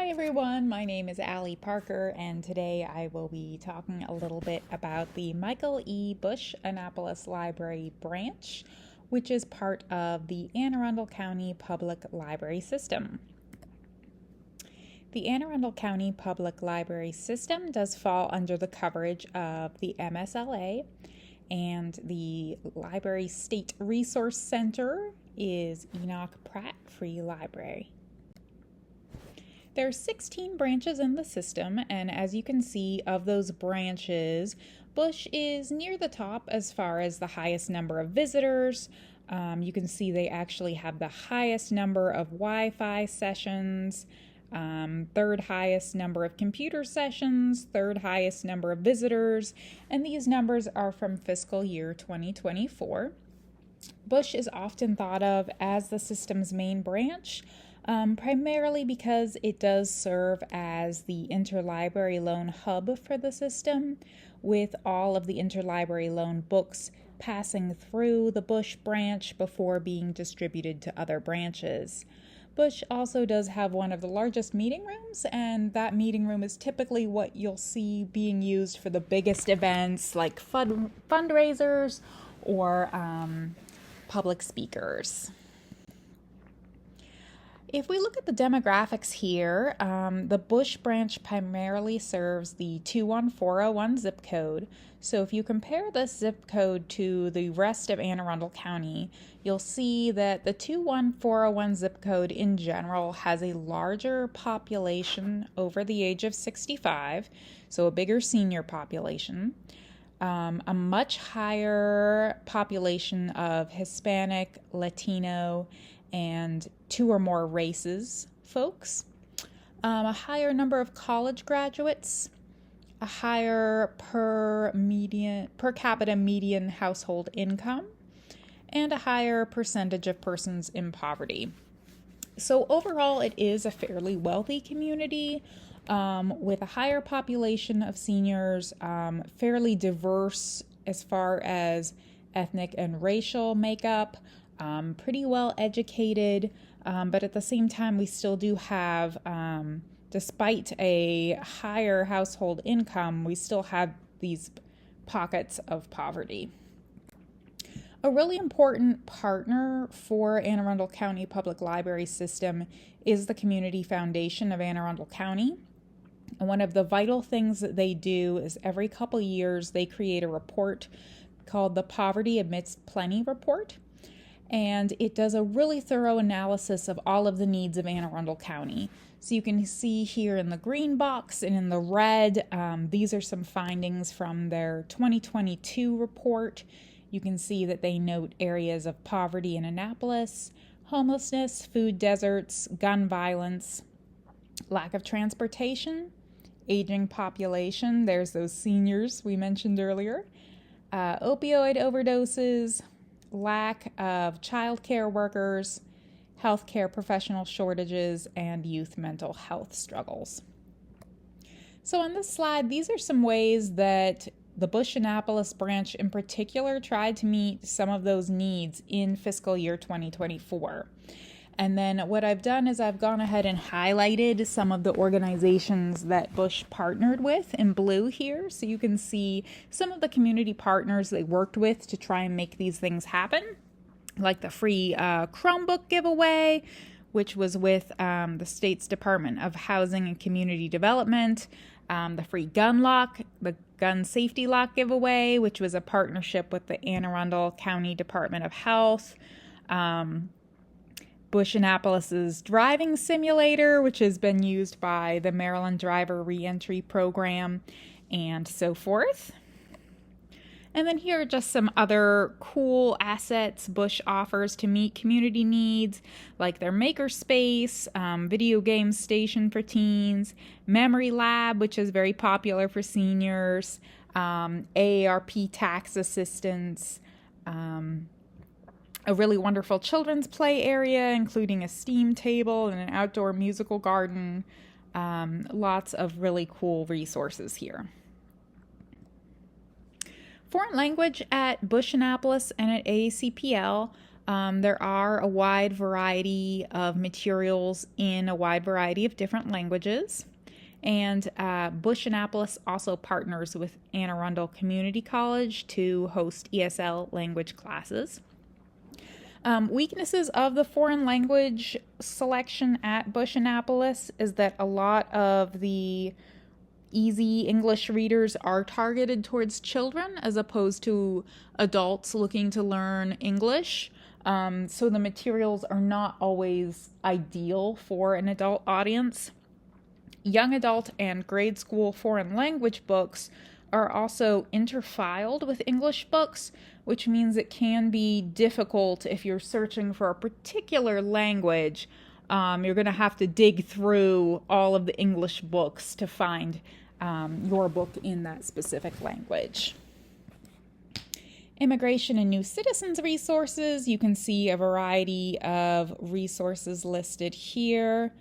Hi everyone, my name is Allie Parker and today I will be talking a little bit about the Michael E. Bush Annapolis Library branch, which is part of the Anne Arundel County Public Library System. The Anne Arundel County Public Library System does fall under the coverage of the MSLA, and the Library State Resource Center is Enoch Pratt Free Library. There are 16 branches in the system, and as you can see, of those branches, Bush is near the top as far as the highest number of visitors. You can see they actually have the highest number of Wi-Fi sessions, third highest number of computer sessions, third highest number of visitors, and these numbers are from fiscal year 2024. Bush is often thought of as the system's main branch, primarily because it does serve as the interlibrary loan hub for the system, with all of the interlibrary loan books passing through the Bush branch before being distributed to other branches. Bush also does have one of the largest meeting rooms, and that meeting room is typically what you'll see being used for the biggest events like fundraisers or public speakers. If we look at the demographics here, the Bush branch primarily serves the 21401 zip code. So if you compare this zip code to the rest of Anne Arundel County, you'll see that the 21401 zip code in general has a larger population over the age of 65, so a bigger senior population, a much higher population of Hispanic, Latino, and two or more races folks, a higher number of college graduates, a higher per capita median household income, and a higher percentage of persons in poverty. So overall, it is a fairly wealthy community with a higher population of seniors, fairly diverse as far as ethnic and racial makeup, pretty well educated, but at the same time we still do have, despite a higher household income, we still have these pockets of poverty. A really important partner for Anne Arundel County Public Library System is the Community Foundation of Anne Arundel County. And one of the vital things that they do is every couple years they create a report called the Poverty Amidst Plenty Report. And it does a really thorough analysis of all of the needs of Anne Arundel County. So you can see here in the green box and in the red, these are some findings from their 2022 report. You can see that they note areas of poverty in Annapolis, homelessness, food deserts, gun violence, lack of transportation, aging population, there's those seniors we mentioned earlier, opioid overdoses, lack of child care workers, healthcare professional shortages, and youth mental health struggles. So on this slide, these are some ways that the Bush Annapolis branch in particular tried to meet some of those needs in fiscal year 2024. And then what I've done is I've gone ahead and highlighted some of the organizations that Bush partnered with in blue here. So you can see some of the community partners they worked with to try and make these things happen, like the free Chromebook giveaway, which was with the state's Department of Housing and Community Development, the free the gun safety lock giveaway, which was a partnership with the Anne Arundel County Department of Health, Bush Annapolis's driving simulator, which has been used by the Maryland Driver Reentry Program, and so forth. And then here are just some other cool assets Bush offers to meet community needs, like their makerspace, video game station for teens, memory lab, which is very popular for seniors, AARP tax assistance, a really wonderful children's play area, including a STEAM table and an outdoor musical garden. Lots of really cool resources here. Foreign language at Bush Annapolis and at AACPL There are a wide variety of materials in a wide variety of different languages. And Bush Annapolis also partners with Anne Arundel Community College to host ESL language classes. Weaknesses of the foreign language selection at Bush Annapolis is that a lot of the easy English readers are targeted towards children as opposed to adults looking to learn English. So the materials are not always ideal for an adult audience. Young adult and grade school foreign language books are also interfiled with English books, which means it can be difficult if you're searching for a particular language. You're going to have to dig through all of the English books to find your book in that specific language. Immigration and New Citizens resources. You can see a variety of resources listed here.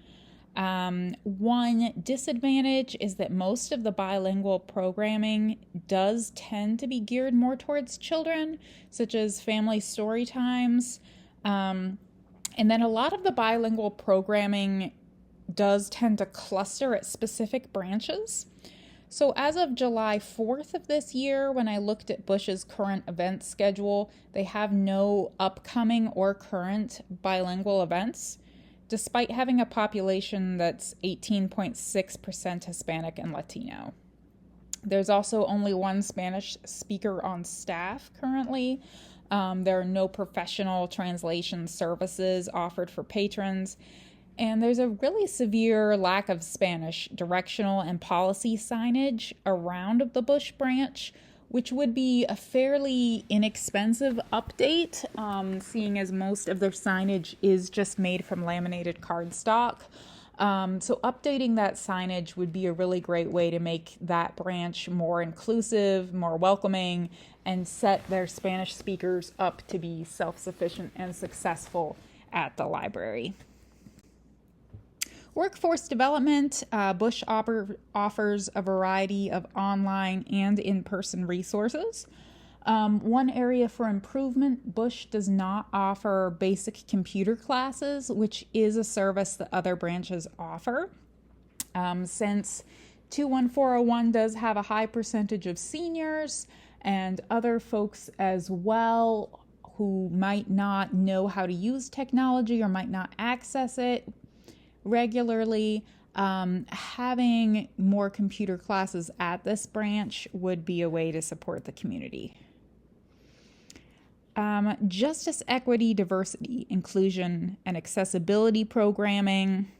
One disadvantage is that most of the bilingual programming does tend to be geared more towards children, such as family story times. And then a lot of the bilingual programming does tend to cluster at specific branches. So as of July 4th of this year, when I looked at Bush's current event schedule, they have no upcoming or current bilingual events, despite having a population that's 18.6% Hispanic and Latino. There's also only one Spanish speaker on staff currently. There are no professional translation services offered for patrons. And there's a really severe lack of Spanish directional and policy signage around the Bush branch, which would be a fairly inexpensive update, seeing as most of their signage is just made from laminated cardstock. So updating that signage would be a really great way to make that branch more inclusive, more welcoming, and set their Spanish speakers up to be self-sufficient and successful at the library. Workforce development. Bush offers a variety of online and in-person resources. One area for improvement, Bush does not offer basic computer classes, which is a service that other branches offer. Since 21401 does have a high percentage of seniors and other folks as well who might not know how to use technology or might not access it regularly, having more computer classes at this branch would be a way to support the community. Justice, equity, diversity, inclusion, and accessibility programming.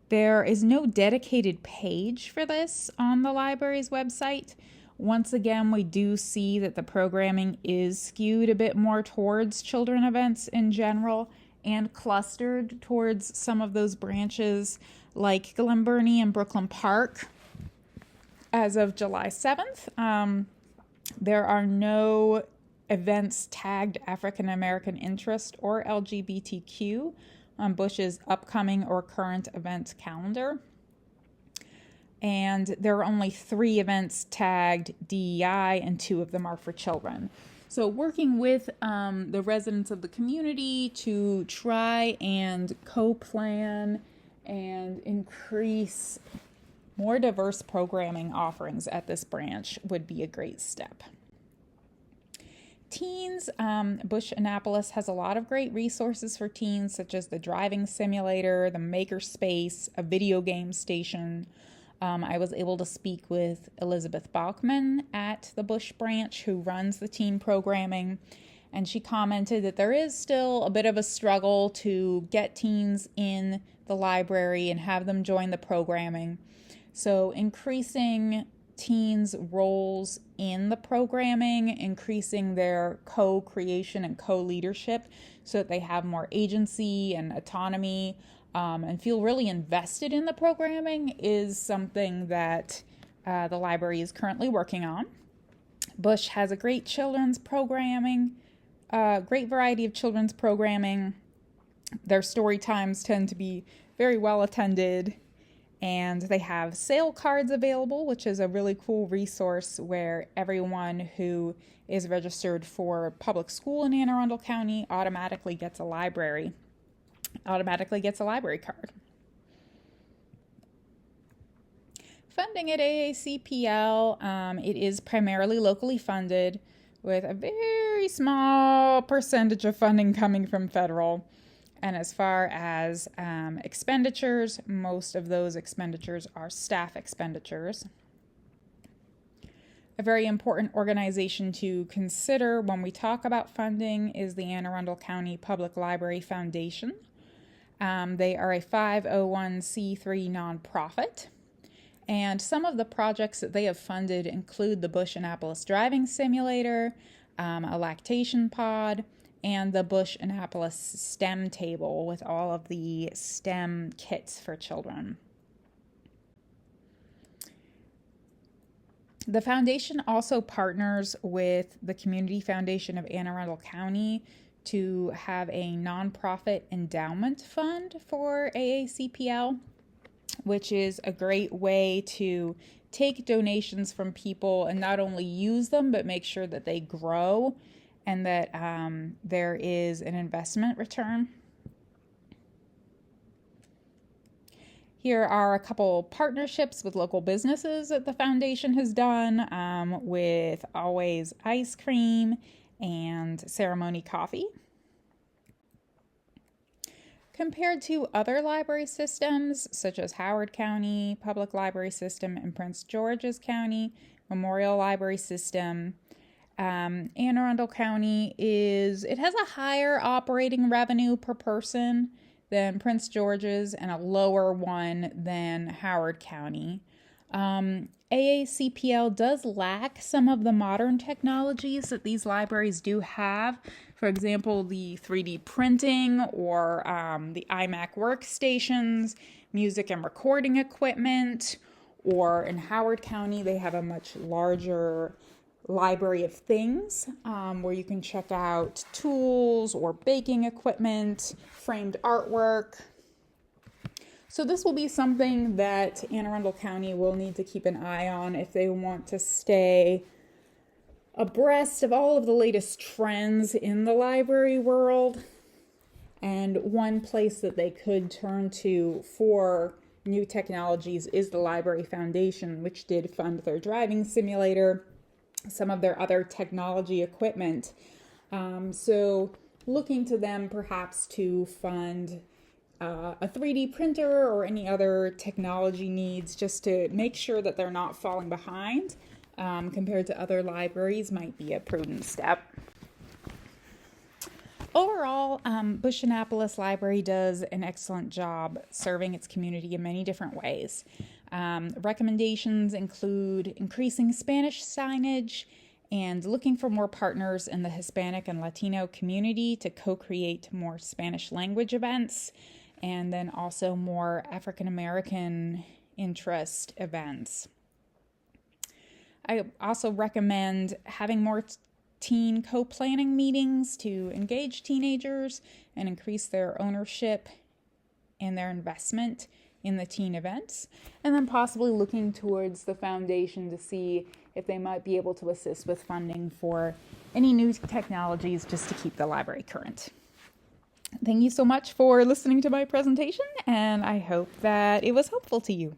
There is no dedicated page for this on the library's website. Once again, we do see that the programming is skewed a bit more towards children events in general, and clustered towards some of those branches like Glen Burnie and Brooklyn Park. As of July 7th, there are no events tagged African American interest or LGBTQ on Bush's upcoming or current event calendar. And there are only 3 events tagged DEI, and 2 of them are for children. So working with the residents of the community to try and co-plan and increase more diverse programming offerings at this branch would be a great step. Teens, Bush Annapolis has a lot of great resources for teens, such as the driving simulator, the maker space, a video game station. I was able to speak with Elizabeth Bachman at the Bush branch, who runs the teen programming, and she commented that there is still a bit of a struggle to get teens in the library and have them join the programming. So increasing teens' roles in the programming, increasing their co-creation and co-leadership so that they have more agency and autonomy, and feel really invested in the programming is something that the library is currently working on. Bush has a great children's programming, great variety of children's programming. Their story times tend to be very well attended, And they have sale cards available, which is a really cool resource where everyone who is registered for public school in Anne Arundel County automatically gets a library card. Funding at AACPL, it is primarily locally funded with a very small percentage of funding coming from federal. And as far as expenditures, most of those expenditures are staff expenditures. A very important organization to consider when we talk about funding is the Anne Arundel County Public Library Foundation. They are a 501c3 nonprofit. And some of the projects that they have funded include the Bush Annapolis Driving Simulator, a lactation pod, and the Bush Annapolis STEM table with all of the STEM kits for children. The foundation also partners with the Community Foundation of Anne Arundel County to have a nonprofit endowment fund for AACPL, which is a great way to take donations from people and not only use them, but make sure that they grow and that there is an investment return. Here are a couple partnerships with local businesses that the foundation has done with Always Ice Cream and Ceremony Coffee. Compared to other library systems, such as Howard County Public Library System and Prince George's County Memorial Library System, Anne Arundel County has a higher operating revenue per person than Prince George's and a lower one than Howard County. AACPL does lack some of the modern technologies that these libraries do have. For example, the 3D printing or the iMac workstations, music and recording equipment, or in Howard County, they have a much larger library of things where you can check out tools or baking equipment, framed artwork. So this will be something that Anne Arundel County will need to keep an eye on if they want to stay abreast of all of the latest trends in the library world. And one place that they could turn to for new technologies is the Library Foundation, which did fund their driving simulator, some of their other technology equipment. So looking to them perhaps to fund a 3D printer or any other technology needs just to make sure that they're not falling behind compared to other libraries might be a prudent step. Overall, Bush Annapolis Library does an excellent job serving its community in many different ways. Recommendations include increasing Spanish signage and looking for more partners in the Hispanic and Latino community to co-create more Spanish language events, and then also more African American interest events. I also recommend having more teen co-planning meetings to engage teenagers and increase their ownership and their investment in the teen events, and then possibly looking towards the foundation to see if they might be able to assist with funding for any new technologies just to keep the library current. Thank you so much for listening to my presentation, and I hope that it was helpful to you.